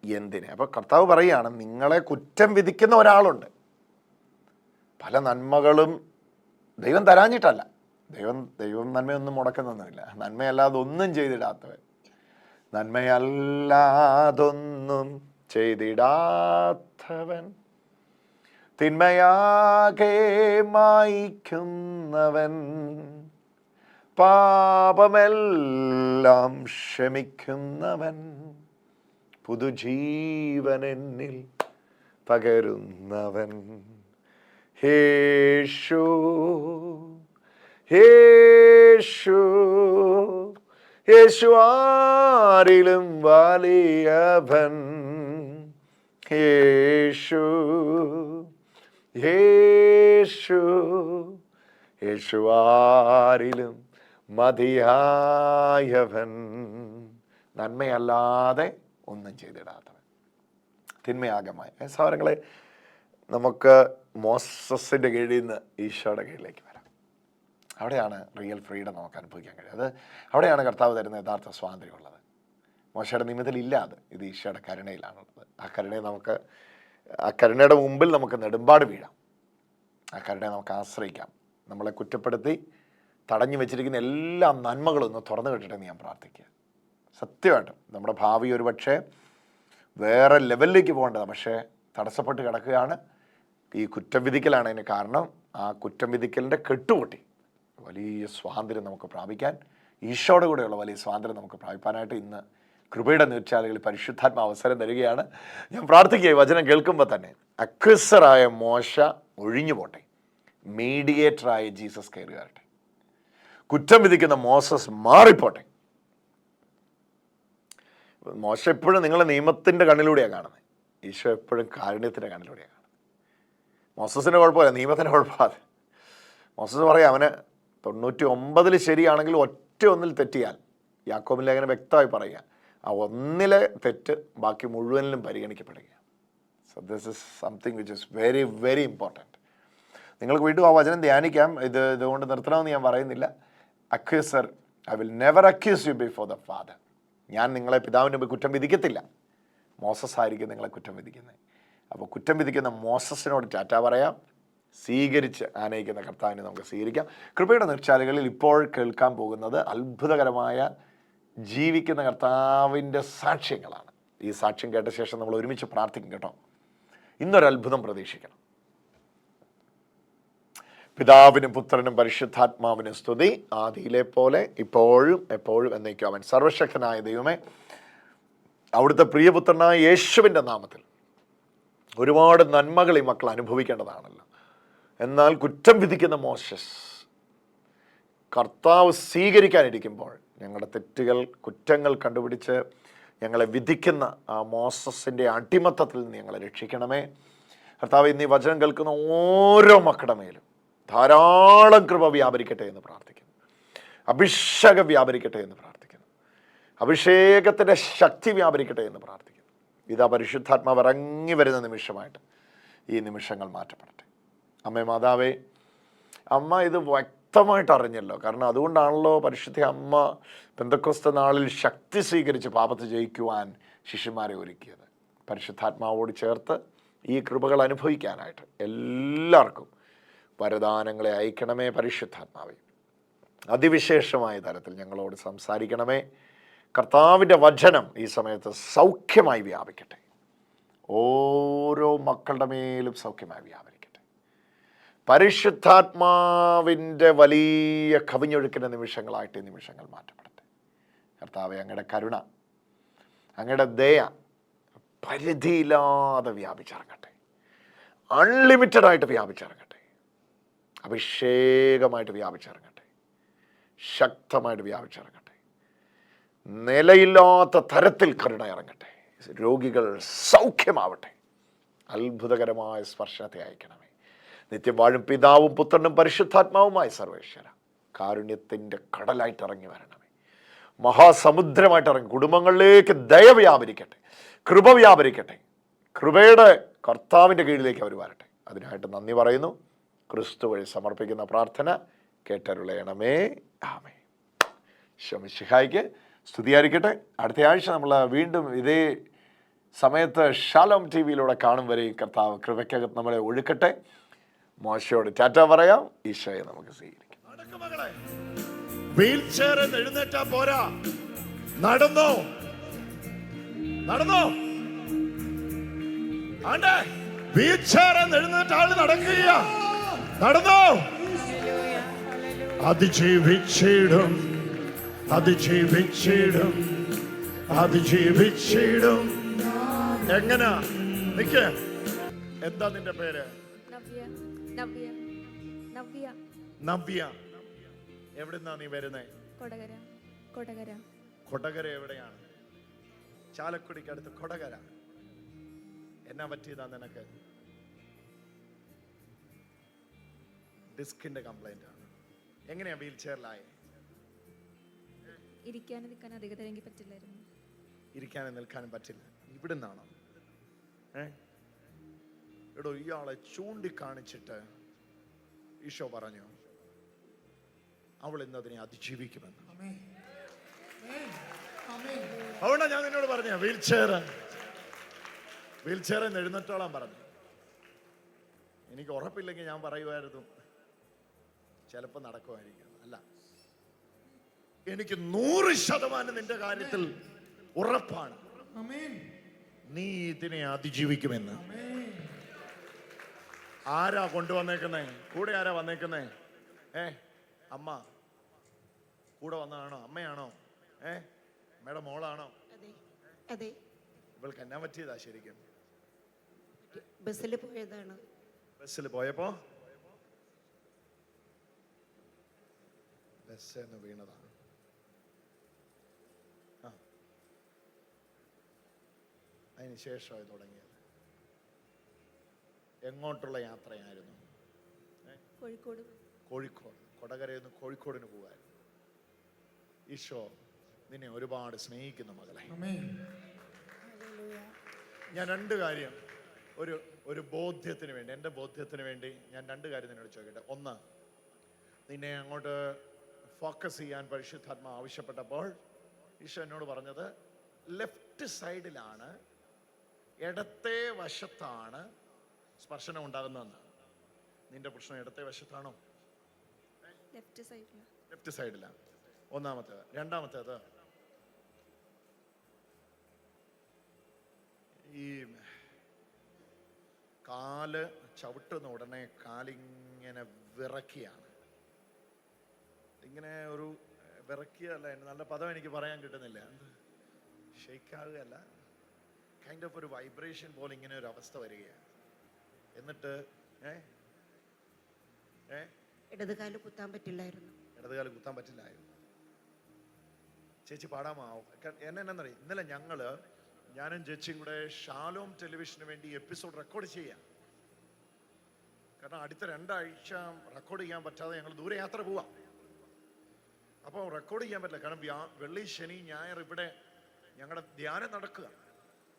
എന്തിനെ. അപ്പോൾ കർത്താവ് പറയുകയാണ്, നിങ്ങളെ കുറ്റം വിധിക്കുന്ന ഒരാളുണ്ട്. പല നന്മകളും ദൈവം തരാഞ്ഞിട്ടല്ല, ദൈവം നന്മയൊന്നും മുടക്കുന്നൊന്നുമില്ല. നന്മയല്ലാതെ ഒന്നും ചെയ്തിടാത്തവൻ, നന്മയല്ലാതൊന്നും ചെയ്തിടാത്തവൻ, തിന്മയാകെ മായിക്കുന്നവൻ, പാപമെല്ലാം ക്ഷമിക്കുന്നവൻ, പുതുജീവനെന്നിൽ പകരുന്നവൻ, യേശു യേശു യേശു ആരിലും വലിയവൻ, യേശു യേശു യേശു ആരിലും മതിയായവൻ, നന്മയല്ലാതെ ഒന്നും ചെയ്തിടാത്തവൻ, തിന്മയാകമായ. സഹോദരങ്ങളെ, നമുക്ക് മോസസിൻ്റെ കീഴിൽ നിന്ന് ഈശോയുടെ കീഴിലേക്ക് വരാം. അവിടെയാണ് റിയൽ ഫ്രീഡം നമുക്ക് അനുഭവിക്കാൻ കഴിയുന്നത്. അവിടെയാണ് കർത്താവ് തരുന്ന യഥാർത്ഥ സ്വാതന്ത്ര്യമുള്ളത്. മോശയുടെ നിയമത്തിലില്ല അത്. ഇത് ഈശോയുടെ കരുണയിലാണുള്ളത്. ആ കരുണയുടെ മുമ്പിൽ നമുക്ക് നെടുമ്പാട് വീഴാം. ആ കരുണയെ നമുക്ക് ആശ്രയിക്കാം. നമ്മളെ കുറ്റപ്പെടുത്തി തടഞ്ഞു വെച്ചിരിക്കുന്ന എല്ലാ നന്മകളും ഒന്ന് തുറന്നു കിട്ടട്ടെന്ന് ഞാൻ പ്രാർത്ഥിക്കുക. സത്യമായിട്ടും നമ്മുടെ ഭാവി ഒരു പക്ഷേ വേറെ ലെവലിലേക്ക് പോകേണ്ടതാണ്, പക്ഷേ തടസ്സപ്പെട്ട് കിടക്കുകയാണ്. ഈ കുറ്റം വിധിക്കലാണ് അതിന് കാരണം. ആ കുറ്റം വിധിക്കലിൻ്റെ കെട്ടുപൊട്ടി വലിയ സ്വാതന്ത്ര്യം നമുക്ക് പ്രാപിക്കാൻ, ഈശോയുടെ കൂടെയുള്ള വലിയ സ്വാതന്ത്ര്യം നമുക്ക് പ്രാപിക്കാനായിട്ട് ഇന്ന് കൃപയുടെ നീർച്ചാലുകളിൽ പരിശുദ്ധാത്മ അവസരം തരികയാണ്. ഞാൻ പ്രാർത്ഥിക്കുക, വചനം കേൾക്കുമ്പോൾ തന്നെ അക്വിസറായ മോശ ഒഴിഞ്ഞു പോട്ടെ, മീഡിയേറ്ററായ ജീസസ് കയറി വരട്ടെ. കുറ്റം വിധിക്കുന്ന മോസസ് മാറിപ്പോട്ടെ. മോശ എപ്പോഴും നിങ്ങളെ നിയമത്തിൻ്റെ കണ്ണിലൂടെയാണ് കാണുന്നത്, ഈശോ എപ്പോഴും കാരുണ്യത്തിൻ്റെ കണ്ണിലൂടെയാണ് കാണുന്നത്. മോസസിൻ്റെ കുഴപ്പമില്ല, നിയമത്തിൻ്റെ കുഴപ്പമില്ല. മോസസ് പറയാം, അവന് 99 ശരിയാണെങ്കിൽ ഒറ്റ ഒന്നിൽ തെറ്റിയാൽ, യാക്കോബിൻ ലേഖനം വ്യക്തമായി പറയുക, ആ ഒന്നിലെ തെറ്റ് ബാക്കി മുഴുവനിലും പരിഗണിക്കപ്പെടുക. So this is something which is very very important. നിങ്ങൾക്ക് വീണ്ടും ആ വചനം ധ്യാനിക്കാം. ഇതുകൊണ്ട് നിർത്തണമെന്ന് ഞാൻ പറയുന്നില്ല. Accuser, I will never accuse you before the father. ഞാൻ നിങ്ങളെ പിതാവിന് മുമ്പ് കുറ്റം വിധിക്കത്തില്ല. മോസസ് ആയിരിക്കും നിങ്ങളെ കുറ്റം വിധിക്കുന്നത്. അപ്പോൾ കുറ്റം വിധിക്കുന്ന മോസസിനോട് ടാറ്റ പറയാം. സ്വീകരിച്ച് ആനയിക്കുന്ന കർത്താവിനെ നമുക്ക് സ്വീകരിക്കാം. കൃപയുടെ നീർച്ചാലുകളിൽ ഇപ്പോൾ കേൾക്കാൻ പോകുന്നത് അത്ഭുതകരമായ ജീവിക്കുന്ന കർത്താവിൻ്റെ സാക്ഷ്യങ്ങളാണ്. ഈ സാക്ഷ്യം കേട്ട ശേഷം നമ്മൾ ഒരുമിച്ച് പ്രാർത്ഥിക്കും കേട്ടോ. ഇന്നൊരത്ഭുതം പ്രതീക്ഷിക്കണം. പിതാവിനും പുത്രനും പരിശുദ്ധാത്മാവിനും സ്തുതി, ആദിയിലെ പോലെ ഇപ്പോഴും എപ്പോഴും എന്നേക്കും അവൻ. സർവശക്തനായ ദൈവമേ, അവിടുത്തെ പ്രിയപുത്രനായ യേശുവിൻ്റെ നാമത്തിൽ ഒരുപാട് നന്മകൾ ഈ മക്കൾ അനുഭവിക്കേണ്ടതാണല്ലോ. എന്നാൽ കുറ്റം വിധിക്കുന്ന മോശസ് കർത്താവ് സ്വീകരിക്കാനിരിക്കുമ്പോൾ ഞങ്ങളുടെ തെറ്റുകൾ കുറ്റങ്ങൾ കണ്ടുപിടിച്ച് ഞങ്ങളെ വിധിക്കുന്ന ആ മോസസിൻ്റെ അടിമത്തത്തിൽ നിന്ന് ഞങ്ങളെ രക്ഷിക്കണമേ കർത്താവ്. ഇന്ന് ഈ വചനം കേൾക്കുന്ന ഓരോ മക്കളുടെ മേലും ധാരാളം കൃപ വ്യാപരിക്കട്ടെ എന്ന് പ്രാർത്ഥിക്കുന്നു. അഭിഷേകം വ്യാപരിക്കട്ടെ എന്ന് പ്രാർത്ഥിക്കുന്നു. അഭിഷേകത്തിൻ്റെ ശക്തി വ്യാപരിക്കട്ടെ എന്ന് പ്രാർത്ഥിക്കുന്നു. ഇതാ പരിശുദ്ധാത്മാവ് ഇറങ്ങി വരുന്ന നിമിഷമായിട്ട് ഈ നിമിഷങ്ങൾ മാറ്റപ്പെടട്ടെ. അമ്മേ മാതാവേ, അമ്മ ഇത് വ്യക്തമായിട്ട് അറിഞ്ഞല്ലോ. കാരണം അതുകൊണ്ടാണല്ലോ പരിശുദ്ധ അമ്മ പെന്തക്കോസ്ത നാളിൽ ശക്തി സ്വീകരിച്ച് പാപത്ത് ജയിക്കുവാൻ ശിഷ്യന്മാരെ ഒരുക്കിയത്. പരിശുദ്ധാത്മാവോട് ചേർത്ത് ഈ കൃപകൾ അനുഭവിക്കാനായിട്ട് എല്ലാവർക്കും വരദാനങ്ങളെ അയക്കണമേ പരിശുദ്ധാത്മാവേ. അതിവിശേഷമായ തരത്തിൽ ഞങ്ങളോട് സംസാരിക്കണമേ. കർത്താവിൻ്റെ വചനം ഈ സമയത്ത് സൗഖ്യമായി വ്യാപിക്കട്ടെ. ഓരോ മക്കളുടെ മേലും സൗഖ്യമായി വ്യാപരിക്കട്ടെ. പരിശുദ്ധാത്മാവിൻ്റെ വലിയ കവിഞ്ഞൊഴുക്കുന്ന നിമിഷങ്ങളായിട്ട് ഈ നിമിഷങ്ങൾ മാറ്റപ്പെടട്ടെ. കർത്താവെ, അങ്ങയുടെ കരുണ, അങ്ങയുടെ ദയ പരിധിയില്ലാതെ വ്യാപിച്ചിറങ്ങട്ടെ. അൺലിമിറ്റഡായിട്ട് വ്യാപിച്ചിറങ്ങട്ടെ. അഭിഷേകമായിട്ട് വ്യാപിച്ചിറങ്ങട്ടെ. ശക്തമായിട്ട് വ്യാപിച്ചിറങ്ങട്ടെ. നിലയില്ലാത്ത തരത്തിൽ കരുണ ഇറങ്ങട്ടെ. രോഗികൾ സൗഖ്യമാവട്ടെ. അത്ഭുതകരമായ സ്പർശനത്തെ അയക്കണമേ. നിത്യം വാഴും പിതാവും പുത്രനും പരിശുദ്ധാത്മാവുമായ സർവേശ്വര കാരുണ്യത്തിൻ്റെ കടലായിട്ട് ഇറങ്ങി വരണമേ. മഹാസമുദ്രമായിട്ട് ഇറങ്ങി കുടുംബങ്ങളിലേക്ക് ദയ വ്യാപരിക്കട്ടെ. കൃപ വ്യാപരിക്കട്ടെ. കൃപയുടെ കർത്താവിൻ്റെ കീഴിലേക്ക് അവർ വരട്ടെ. അതിനായിട്ട് നന്ദി പറയുന്നു. ക്രിസ്തു വഴി സമർപ്പിക്കുന്ന പ്രാർത്ഥന കേട്ടരുളയണമേ. ആമേൻ. ശമിശിഹായിക്ക് സ്തുതിയായിരിക്കട്ടെ. അടുത്ത ആഴ്ച നമ്മൾ വീണ്ടും ഇതേ സമയത്ത് ഷാലോം ടി വിയിലൂടെ കാണും വരെ കർത്താവ് കൃപയ്ക്കകത്ത് നമ്മളെ ഒഴുക്കട്ടെ. മോശയോട് ടാറ്റ പറയാം. ഈശോയെ നമുക്ക് സ്വീകരിക്കാം. വീൽ ചെയറിൽ എഴുന്നേറ്റാ പോരാ, നടന്നോ നടന്നോ. ആണ്ടേ വീൽ ചെയറിൽ എഴുന്നേറ്റ ആള് നടക്കുക. നടന്നോ. അതിജീവിച്ചിടും അതിജീവിച്ചിടും അതിജീവിച്ചിടും. എങ്ങനാ നിക്ക്? എന്താ നിന്റെ പേര്? നവ്യ. എവിടുന്നാ നീ വരുന്നേ? കൊടകര എവിടെയാണ്? ചാലക്കുടിക്ക് അടുത്ത് കൊടകര. എന്നാ പറ്റിയതാ നിനക്ക്? ഡിസ്കിന്റെ കംപ്ലൈന്റ് ആണ്. എങ്ങനെയാ വീൽ ചെയറിലായേ? ഇരിക്കാനും നിൽക്കാനും അധികം തരങ്കി പറ്റില്ലായിരുന്നു. ഇരിക്കാനും നിൽക്കാനും പറ്റില്ല. ഇവിടുന്നാണോ? എടോ, ഇയാളെ ചൂണ്ടിക്കാണിച്ചിട്ട് ഈശോ പറഞ്ഞു അവൾ ഇന്നതിനെ അതിജീവിക്കുമെന്ന്. അതുകൊണ്ടാ ഞാൻ നിന്നോട് പറഞ്ഞ വീൽ ചെയറിൽ എഴുന്നേറ്റോളാൻ പറഞ്ഞു. എനിക്ക് ഉറപ്പില്ലെങ്കിൽ ഞാൻ പറയുമായിരുന്നു ചിലപ്പോൾ നടക്കുമായിരിക്കും. അല്ല, എനിക്ക് 100% നിന്റെ കാര്യത്തിൽ ഉറപ്പാണ്. നീ ഇതിനെ അതിജീവിക്കുമെന്ന്. ആരാ കൊണ്ടുവന്നേക്കുന്നേ? കൂടെ ആരാ വന്നേക്കുന്നേ? അമ്മ കൂടെ വന്നതാണോ? അമ്മയാണോ? അമ്മയുടെ മോളാണോ? അതെ. ഇവൾക്ക് എന്നാ പറ്റിയതാ ശരിക്കും? ബസ്സിൽ പോയതാണ്. ബസ്സിൽ പോയപ്പോ ബസ് വീണതാണ്. അതിന് ശേഷമായി തുടങ്ങിയത്. എങ്ങോട്ടുള്ള യാത്രയായിരുന്നു? കോഴിക്കോട്. കൊടകരയിൽ നിന്ന് കോഴിക്കോടിന് പോകാൻ. ഈശോ നിന്നെ ഒരുപാട് സ്നേഹിക്കുന്നു മകളെ. ഞാൻ 2 കാര്യം ഒരു ബോധ്യത്തിന് വേണ്ടി, എൻ്റെ ബോധ്യത്തിന് വേണ്ടി ഞാൻ രണ്ട് കാര്യം നിന്നോട് ചോദിക്കട്ടെ. ഒന്ന്, നിന്നെ അങ്ങോട്ട് ഫോക്കസ് ചെയ്യാൻ പരിശുദ്ധാത്മ ആവശ്യപ്പെട്ടപ്പോൾ ഈശോ എന്നോട് പറഞ്ഞത് ലെഫ്റ്റ് സൈഡിലാണ്, ഇടത്തെ വശത്താണ് സ്പർശനം ഉണ്ടാകുന്നതെന്ന്. നിന്റെ പ്രശ്നം ഇടത്തെ വശത്താണോ? ലെഫ്റ്റ് സൈഡിലാണ് ഒന്നാമത്തേത്. രണ്ടാമത്തേത്, ഈ കാല് ചവിട്ടുന്ന ഉടനെ കാലിങ്ങനെ വിറക്കിയാണ്. ഇങ്ങനെ ഒരു വിറക്കിയല്ല, നല്ല പദം എനിക്ക് പറയാൻ കിട്ടുന്നില്ല, ഷെയ്ക്കാകുകയല്ല, കൈൻഡ് ഓഫ് ഒരു വൈബ്രേഷൻ പോലെ ഇങ്ങനെ ഒരു അവസ്ഥ വരികയാണ്. എന്നിട്ട് ഇടതുകാല് കുത്താൻ പറ്റില്ലായിരുന്നു. ഇടതുകാല് കുത്താൻ പറ്റില്ലായിരുന്നു. ചേച്ചി പാടാമാവും. എന്നറിയാം, ഇന്നലെ ഞാനും ചേച്ചിയും കൂടെ ഷാലോം ടെലിവിഷന് വേണ്ടി എപ്പിസോഡ് റെക്കോർഡ് ചെയ്യാം. കാരണം അടുത്ത 2 ആഴ്ച റെക്കോർഡ് ചെയ്യാൻ പറ്റാതെ ഞങ്ങൾ ദൂരെ യാത്ര പോവാം. അപ്പോൾ റെക്കോർഡ് ചെയ്യാൻ പറ്റില്ല. കാരണം വെള്ളി, ശനി, ഞായർ ഇവിടെ ഞങ്ങളുടെ ധ്യാനം നടക്കുക.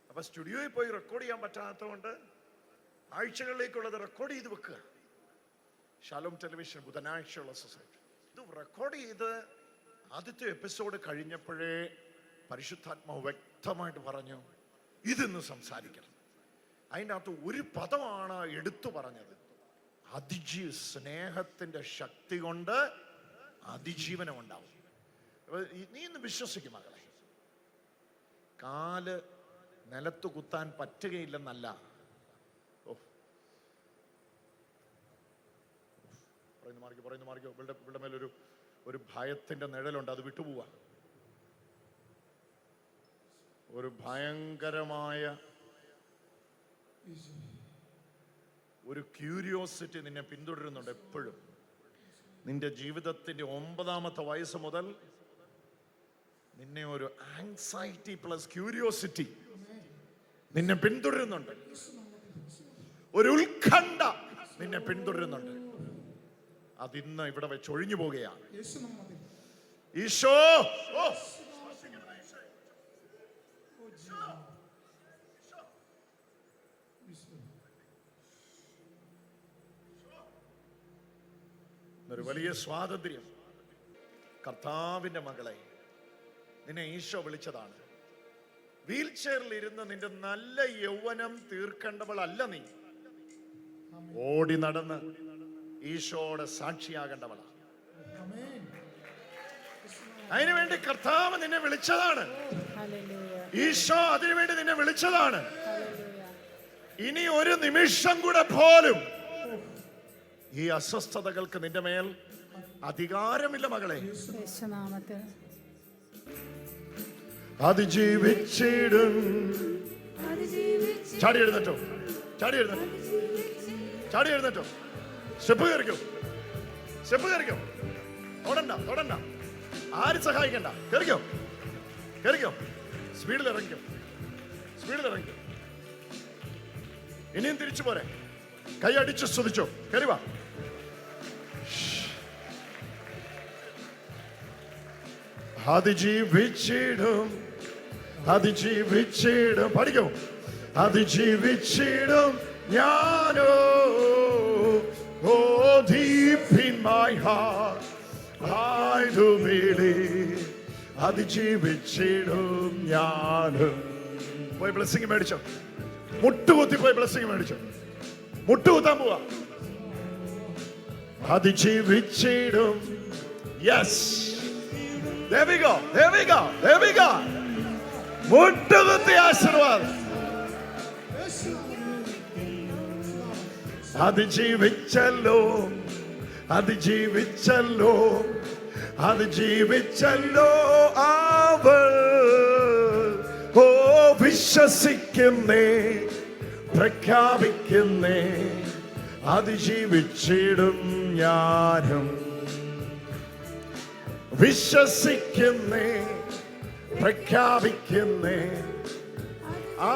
അപ്പൊ സ്റ്റുഡിയോയിൽ പോയി റെക്കോർഡ് ചെയ്യാൻ പറ്റാത്തതുകൊണ്ട് ആഴ്ചകളിലേക്കുള്ളത് റെക്കോർഡ് ചെയ്ത് വെക്കുക. ഷാലോം ടെലിവിഷൻ ബുധനാഴ്ചയുള്ള സൊസൈറ്റി ഇത് റെക്കോർഡ് ചെയ്ത് ആദ്യത്തെ എപ്പിസോഡ് കഴിഞ്ഞപ്പോഴേ പരിശുദ്ധാത്മാവ് വ്യക്തമായിട്ട് പറഞ്ഞു, ഇതൊന്ന് സംസാരിക്കണം. അതിൻ്റെ അകത്ത് ഒരു പദമാണ് എടുത്തു പറഞ്ഞത്, സ്നേഹത്തിന്റെ ശക്തി കൊണ്ട് അതിജീവനം ഉണ്ടാവും. നീ ഇന്ന് വിശ്വസിക്കും മകളെ, കാല് നിലത്ത് കുത്താൻ പറ്റുകയില്ലെന്നല്ല. പറയുന്നു മാറിക്കോ. ഇവിടെ മേലൊരു ഭയത്തിന്റെ നിഴലുണ്ട്, അത് വിട്ടുപോവാ. ഒരു ഭയങ്കരമായ ഒരു ക്യൂരിയോസിറ്റി നിന്നെ പിന്തുടരുന്നുണ്ട് എപ്പോഴും. നിന്റെ ജീവിതത്തിന്റെ 9ാമത്തെ വയസ്സ് മുതൽ നിന്നെ ഒരു ആങ്സൈറ്റി പ്ലസ് ക്യൂരിയോസിറ്റി നിന്നെ പിന്തുടരുന്നുണ്ട്. ഒരു ഉത്കണ്ഠ നിന്നെ പിന്തുടരുന്നുണ്ട്. അതിന്ന് ഇവിടെ വെച്ച് ഒഴിഞ്ഞു പോകുകയാണ്. ഈശോ ഒരു വലിയ സ്വാതന്ത്ര്യം. കർത്താവിന്റെ മകളെ, നിന്നെ ഈശോ വിളിച്ചതാണ്. വീൽ ചെയറിൽ ഇരുന്ന് നിന്റെ നല്ല യൗവനം തീർക്കേണ്ടവളല്ല നീ. ഓടി നടന്ന് ഈശോയുടെ സാക്ഷിയാകേണ്ടവളാണ്. അതിനുവേണ്ടി കർത്താവ് നിന്നെ വിളിച്ചതാണ്. ഈശോ അതിനുവേണ്ടി നിന്നെ വിളിച്ചതാണ്. ഇനി ഒരു നിമിഷം കൂടെ പോലും ഈ അസ്വസ്ഥതകൾക്ക് നിന്റെ മേൽ അധികാരമില്ല മകളെ. അതിജീവിച്ചിടും. ചാടി എഴുന്നേറ്റോ. സ്റ്റെപ്പ് കയറിക്കോ. തൊടണ്ട. ആരും സഹായിക്കണ്ട. കയറിക്കോ. സ്പീഡിൽ ഇറങ്ങിക്കോ. ഇനിയും തിരിച്ചു പോരെ. കൈ അടിച്ച് സ്തുതിച്ചോ. കയറി വാ. അതിജീവിച്ചിടും. പഠിക്കോ. അതിജീവിച്ചിടും ഞാനോ. Oh, deep in my heart I do believe. അതിജീവിച്ചിടും ഞാനും. പോയി ബ്ലെസ്സിങ് മേടിച്ചോ. മുട്ടുകുത്തി പോയി ബ്ലെസ്സിങ് മേടിച്ചോ. മുട്ടുകുത്താൻ പോവാ. അതിജീവിച്ചിടും. Yes, there we go. മുട്ടുകുത്തി ആശീർവാദം. അതിജീവിച്ചല്ലോ അവൾ. ഓ വിശ്വസിക്കുന്നേ, പ്രഖ്യാപിക്കുന്നേ, അതിജീവിച്ചിടും ഞാനും. വിശ്വസിക്കുന്നേ, പ്രഖ്യാപിക്കുന്നേ. ആ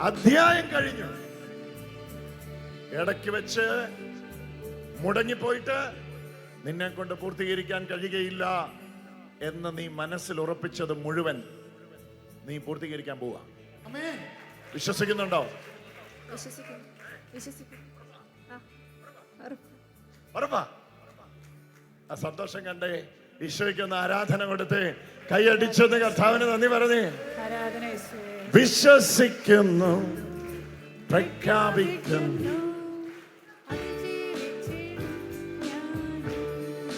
അധ്യായം കഴിഞ്ഞു. ഇടയ്ക്ക് വെച്ച് മുടങ്ങിപ്പോയിട്ട് നിന്നെ കൊണ്ട് പൂർത്തീകരിക്കാൻ കഴിയുകയില്ല എന്ന് നീ മനസ്സിൽ ഉറപ്പിച്ചത് മുഴുവൻ നീ പൂർത്തീകരിക്കാൻ പോവാ. വിശ്വസിക്കുന്നുണ്ടോ? വിശ്വസിക്കുന്നു വിശ്വസിക്കുന്നു. ആ, ഉറപ്പ്. ഉറപ്പാ? ആ സന്തോഷം കണ്ടേ. ഈശോയ്ക്ക് ഒന്ന് ആരാധന കൊടുത്തേ. കൈയടിച്ചെന്ന് കർത്താവിന് നന്ദി പറഞ്ഞേ. ആരാധന യേശുവേ. വിശ്വസിക്കുന്നു, പ്രഖ്യാപിക്കുന്നു,